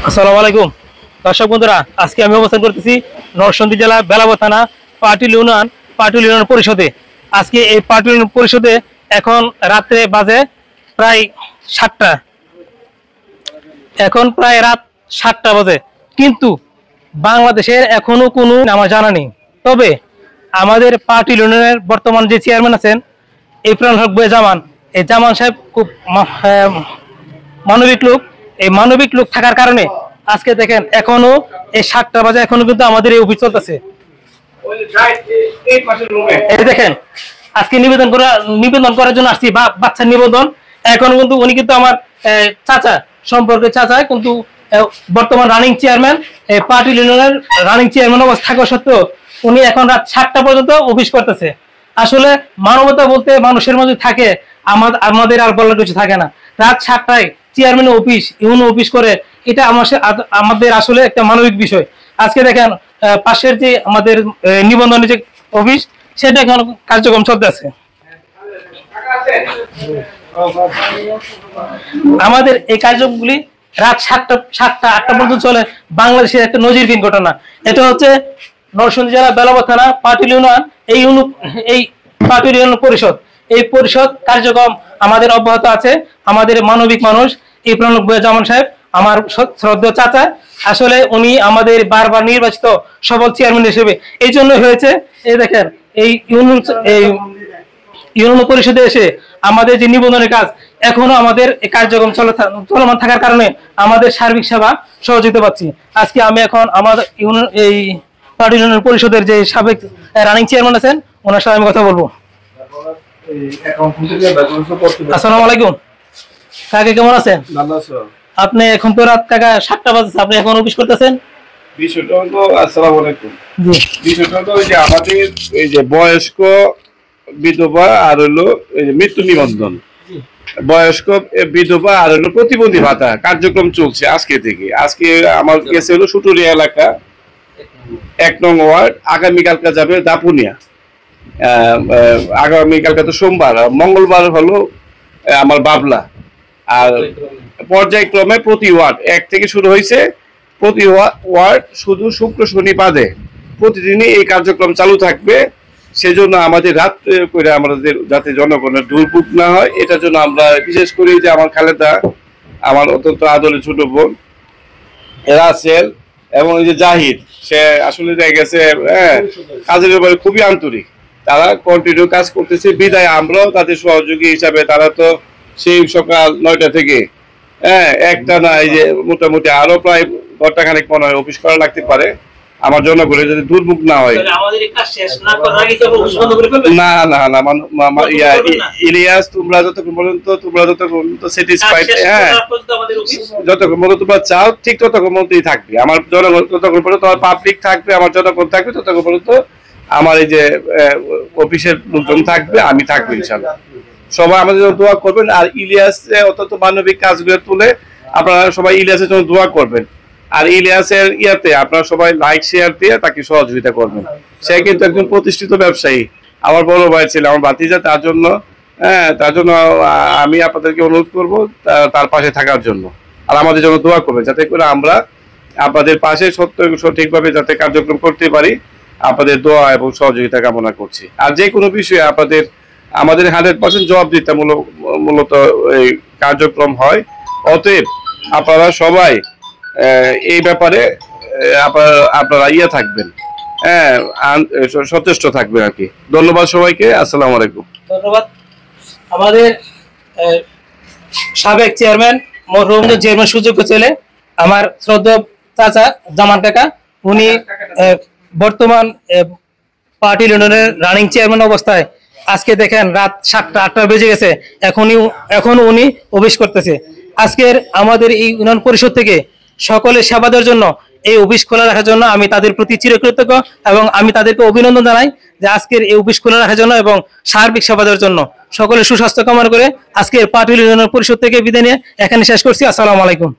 আসসালামু আলাইকুম দর্শক বন্ধুরা, আজকে আমি অবস্থান করতেছি নরসিংদী জেলা বেলাব থানা পাটুল ইউনিয়ন পরিষদে। আজকে এই পাটুল ইউনিয়ন পরিষদে এখন রাত্রে বাজে প্রায় 7টা, এখন প্রায় রাত 7টা বাজে, কিন্তু বাংলাদেশের এখনো কোনো আমার জানা নেই। তবে আমাদের পাটুল ইউনিয়নের বর্তমান যে চেয়ারম্যান আছেন ইফরান হক জামান, এই জামান সাহেব খুব মানবিক লোক। এই মানবিক লোক থাকার কারণে আজকে দেখেন এখনো এই 7টা বাজে এখনো কিন্তু আমাদের এই অফিস চলতেছে। এই দেখেন আজকে নিবেদন করার জন্য আসছি, বাচ্চার নিবেদন। এখন কিন্তু উনি কিন্তু আমার চাচা সম্পর্কে চাচা, কিন্তু বর্তমান রানিং চেয়ারম্যান, পাটুল ইউনিয়নের রানিং চেয়ারম্যান অবস্থা থাকা সত্ত্বেও উনি এখন রাত 7টা পর্যন্ত অফিস করতেছে। আসলে মানবতা বলতে মানুষের মধ্যে থাকে, আমাদের আর বলার কিছু থাকে না। রাত 7টায় চেয়ারম্যান অফিস ইউনো অফিস করে, এটা আমাদের আসলে একটা মানবিক বিষয়। আজকে দেখেন পাশের যে আমাদের নিবন্ধনের যে অফিস, সেটা এখন কার্যক্রম চলতেছে। আমাদের এই কার্যক্রমগুলি রাত 7টা 8টা পর্যন্ত চলে। বাংলাদেশের একটা নজিরবিহীন ঘটনা। এটা হচ্ছে নরসিংদী জেলা বেলাব থানা পাটুল ইউনিয়ন, এই পাটুল ইউনিয়ন পরিষদ। এই পরিষদ কার্যক্রম আমাদের অব্যাহত আছে। আমাদের মানবিক মানুষ ইফরান হক জামান সাহেব, আমার শ্রদ্ধেয় চাচা, আসলে উনি আমাদের বারবার নির্বাচিত সফল চেয়ারম্যান হিসেবে এই জন্য হয়েছে। এই দেখেন এই ইউনিয়ন পরিষদে এসে আমাদের যে নিবন্ধনের কাজ এখনো আমাদের এই কার্যক্রম চলমান থাকার কারণে আমাদের সার্বিক সেবা সহযোগিতা পাচ্ছি। আজকে আমি এখন আমাদের এই পাটুল ইউনিয়ন পরিষদের যে সাবেক রানিং চেয়ারম্যান আছেন, ওনার সাথে আমি কথা বলবো। আসসালামু আলাইকুম কাকা, কেমন আছেন? আপনি এখন তো রাত কাকা 7টা বাজে, আপনি এখন অফিস করতেছেন? বিষয়টা হলো, আসসালামু আলাইকুম, বিষয়টা হলো যে আমাদের এই যে বয়স্ক বিধবা আর হলো এই যে মৃত্যু নিবন্ধন, বয়স্ক বিধবা আর হলো প্রতিবন্ধী ভাতা কার্যক্রম চলছে আজকে থেকে। আজকে আমার গেছে হলো সুটুরিয়া এলাকা 1 নং ওয়ার্ড। আগামীকালকে যাবে দাপুনিয়া, আগামীকালকে তো সোমবার, মঙ্গলবার হলো আমার বাবলা। আর পর্যায়ক্রমে প্রতি ওয়ার্ড 1 থেকে শুরু হয়েছে, প্রতি ওয়ার্ড শুধু শুক্র শনি বাদে প্রতিদিনই এই কার্যক্রম চালু থাকবে। সেজন্য আমাদের রাত করে আমাদের যাতে জনগণের দুর্ভোগ না হয়, এটার জন্য আমরা বিশেষ করে যে আমার খালেদা, আমার অত্যন্ত আদরের ছোট বোন রাসেল এবং এই যে জাহিদ, সে আসলে গেছে কাজের ব্যাপারে খুবই আন্তরিক। তারা কন্টিনিউ কাজ করতেছে বিদায় আমরাও তাদের সহযোগী হিসাবে। তারা তো সেই সকাল 9টা থেকে একটা না, এই যে মোটামুটি আরো প্রায় ঘন্টাখানেক মনে হয় অফিস করা লাগতে পারে আমার জনগণের যদি দুর্ভোগ না হয়। না না না, ইলিয়াস, তোমরা যতক্ষণ পর্যন্ত স্যাটিসফাইড, যতক্ষণ পর্যন্ত তোমরা চাও ঠিক ততক্ষণ পর্যন্তই থাকবে আমার জনগণ, ততক্ষণ পর্যন্ত তোমার পাবলিক থাকবে, আমার জনগণ থাকবে, ততক্ষণ পর্যন্ত আমার এই যে অফিসের লোকজন থাকবে, আমি থাকবো ইনশাআল্লাহ। সবাই আমাদের জন্য দোয়া করবেন। আর ইলিয়াস অত্যন্ত মানবিক কাজগুলো তুলে আপনারা সবাই ইলিয়াসের জন্য দোয়া করবেন। আর ইলিয়াসের ইয়াতে আপনারা সবাই লাইক শেয়ার দিয়ে তাকে সহযোগিতা করবেন। সে কিন্তু একজন প্রতিষ্ঠিত ব্যবসায়ী, আমার বড় ভাই ছেলে, আমার ভাতিজা। তার জন্য আমি আপনাদেরকে অনুরোধ করব তার পাশে থাকার জন্য, আর আমাদের জন্য দোয়া করবেন, যাতে করে আমরা আপনাদের পাশে সঠিকভাবে যাতে কার্যক্রম করতে পারি। আপনাদের দোয়া এবং সহযোগিতা কামনা করছি। আর যে কোনো বিষয়ে আমাদের 100% জবাবদিহিতামূলক এই কার্যক্রম হয়। অতএব আপনারা সবাই এই ব্যাপারে আপনারা থাকবেন, সচেষ্ট থাকবেন আর কি। ধন্যবাদ সবাইকে, আসসালামু আলাইকুম। ধন্যবাদ। আমাদের সাবেক চেয়ারম্যান মরহুম চেয়ারম্যান সুযোগ্য ছেলে, আমার শ্রদ্ধেয় চাচা জামান কাকা, উনি বর্তমান পাটুল ইউনিয়নের রানিং চেয়ারম্যান অবস্থায় আজকে দেখেন রাত 7টা 8টা বেজে গেছে, এখন উনি অফিস করতেছে। আজকের আমাদের এই ইউনিয়ন পরিষদ থেকে সকলের সেবা দেওয়ার জন্য, এই অফিস খোলা রাখার জন্য আমি তাদের প্রতি চিরকৃতজ্ঞ, এবং আমি তাদেরকে অভিনন্দন জানাই যে আজকের এই অফিস খোলা রাখার জন্য এবং সার্বিক সেবা দেওয়ার জন্য। সকলের সুস্বাস্থ্য কামনা করে আজকের পাটুল ইউনিয়ন পরিষদ থেকে বিদায় নিয়ে এখানে শেষ করছি। আসসালামু আলাইকুম।